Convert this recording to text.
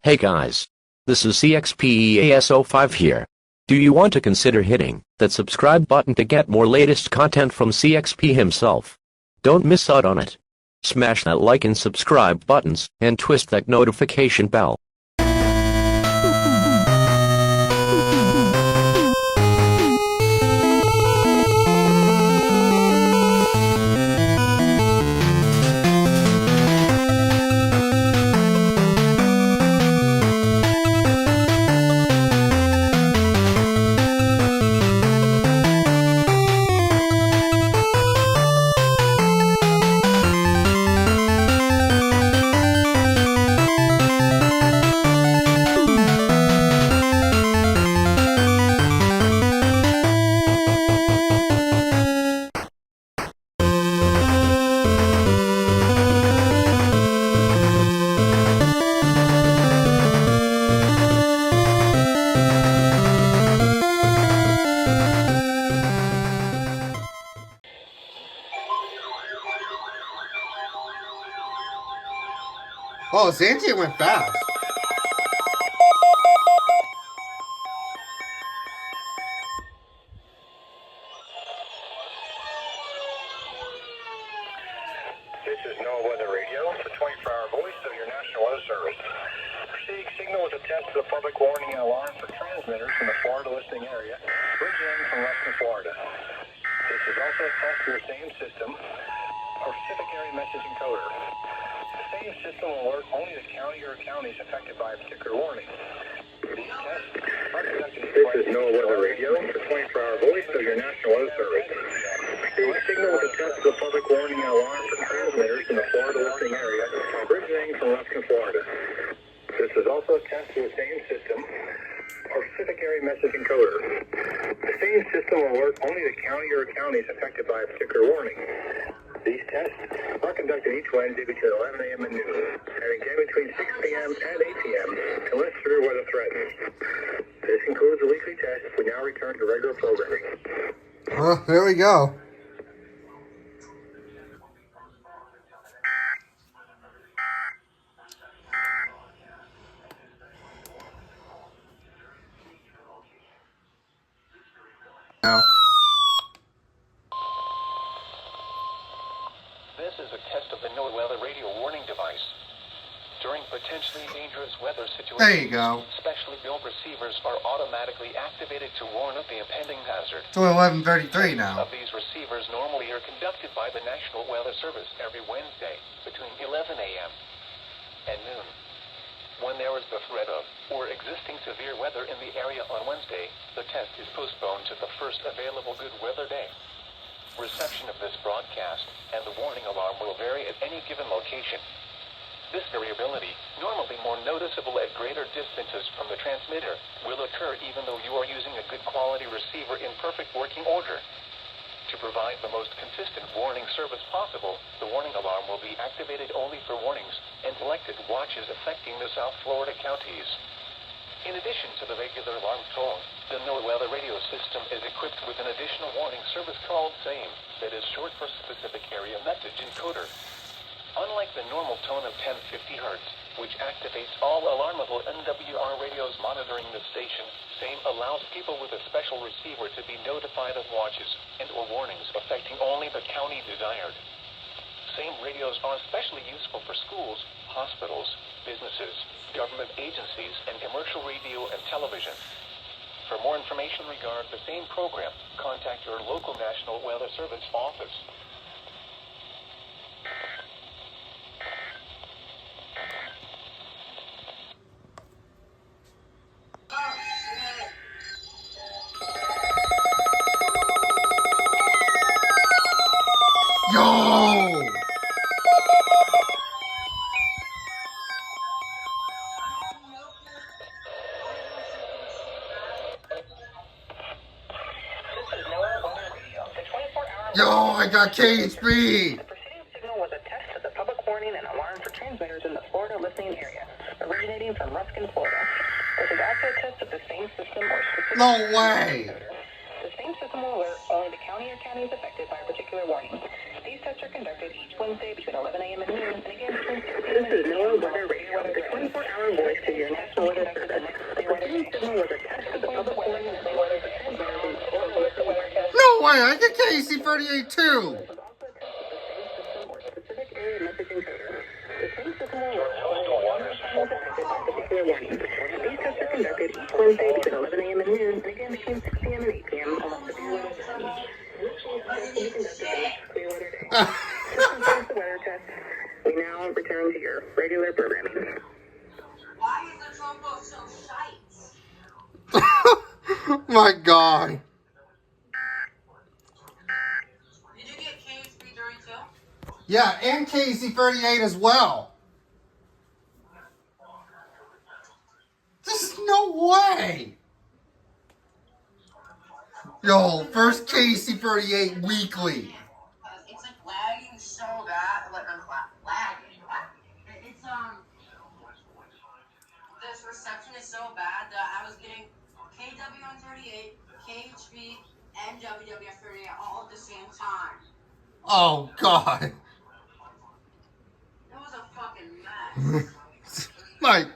Hey guys. This is CXPEAS05 here. Do you want to consider hitting that subscribe button to get more latest content from CXP himself? Don't miss out on it. Smash that like and subscribe buttons and twist that notification bell. Oh, Zantia went fast. This is NOAA Weather Radio, the 24-hour voice of your National Weather Service. Receiving signal with a test to the public warning and alarm for transmitters in the Florida listening area, originating from Ruskin, Florida. This is also a test to your same system, or Pacific Area Message Encoder. The same system will alert only the county or counties affected by a particular warning. These tests are conducted each way. This is NOAA Weather Radio, the 24-hour voice of your National Weather Service. Receiving signal with a test to the public warning and alarm for transmitters in the Florida listening area, originating from Ruskin, Florida. This is also a test to the same system, or Pacific Area Message Encoder. The same system will alert only the county or counties affected by a particular warning. These tests are conducted each Wednesday between 11 a.m. and noon, having time between 6 p.m. and 8 p.m. unless severe weather threatens. This concludes the weekly test. We now return to regular programming. Oh, there we go. Now. This is a test of the NOAA Weather Radio warning device. During potentially dangerous weather situations, There you go. specially built receivers are automatically activated to warn of the impending hazard. It's only 11:33 now. Of these receivers normally are conducted by the National Weather Service every Wednesday between 11 a.m. and noon. When there is the threat of or existing severe weather in the area on Wednesday, the test is postponed to the first available good weather day. Reception of this broadcast and the warning alarm will vary at any given location. This variability, normally more noticeable at greater distances from the transmitter, will occur even though you are using a good quality receiver in perfect working order. To provide the most consistent warning service possible, the warning alarm will be activated only for warnings and selected watches affecting the South Florida counties. In addition to the regular alarm tone, the NOAA Weather Radio system is equipped with an additional warning service called SAME, that is short for Specific Area Message Encoder. Unlike the normal tone of 1050 Hz, which activates all alarmable NWR radios monitoring the station, SAME allows people with a special receiver to be notified of watches and or warnings affecting only the county desired. SAME radios are especially useful for schools, hospitals, businesses, government agencies, and commercial radio and television. For more information regarding the SAME program, contact your local National Weather Service office. Yo! Yo, I got KHB! The preceding signal was a test of the public warning and alarm for transmitters in the Florida listening area, originating from Ruskin, Florida. This is also a test of the same system or specific... No way! The same system will alert only the county or counties affected by a particular warning. These tests are conducted each Wednesday between 11 a.m. and noon, and again between 6 p.m. and 8 p.m. Weather Radio, the 24-hour voice to your National Weather Service. The same signal was a test of the public warning and clear weather for transmitters in the Florida Listening Area. No way, I get KC38 too. Specific area message encoder. The same system will work when particular warning. These tests are conducted each Wednesday between 11 a.m. and noon, and again between 6 p.m. and 8 p.m. unless severe weather happens. Clear weather day. This concludes the weather test. We now return to your regular programming. Why is the Tropo so shite? My God. Did you get KHB32? Yeah, and KC38 as well. There's no way. Yo, first KC38 weekly. It's like lagging so bad. Like, lagging. It's, this reception is so bad that I was getting KW on 38, KHB, and WWF 38 all at the same time. Oh, God. It was a fucking mess. My